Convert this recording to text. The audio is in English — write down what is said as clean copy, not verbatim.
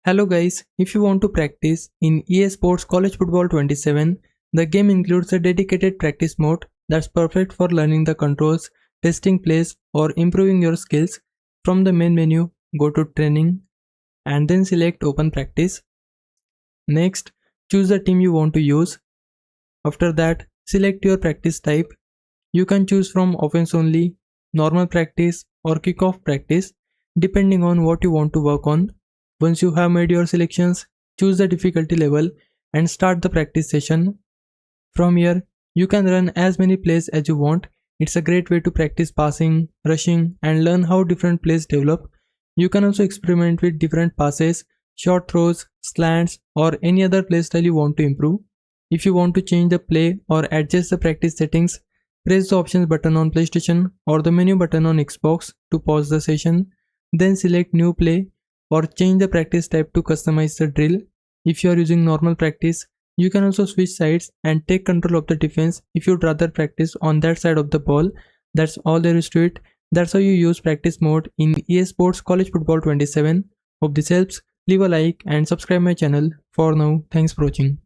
Hello guys, if you want to practice in EA Sports College Football 27, the game includes a dedicated practice mode that's perfect for learning the controls, testing plays or improving your skills. From the main menu, go to Training and then select Open Practice. Next, choose the team you want to use. After that, select your practice type. You can choose from offense only, normal practice or kickoff practice depending on what you want to work on. Once you have made your selections, choose the difficulty level and start the practice session. From here, you can run as many plays as you want. It's a great way to practice passing, rushing and learn how different plays develop. You can also experiment with different passes, short throws, slants or any other play style you want to improve. If you want to change the play or adjust the practice settings, press the options button on PlayStation or the menu button on Xbox to pause the session. Then select new play or change the practice type to customize the drill. If you are using normal practice, you can also switch sides and take control of the defense if you'd rather practice on that side of the ball. That's all there is to it. That's how you use practice mode in EA Sports College Football 27. Hope this helps. Leave a like and subscribe my channel. For now, thanks for watching.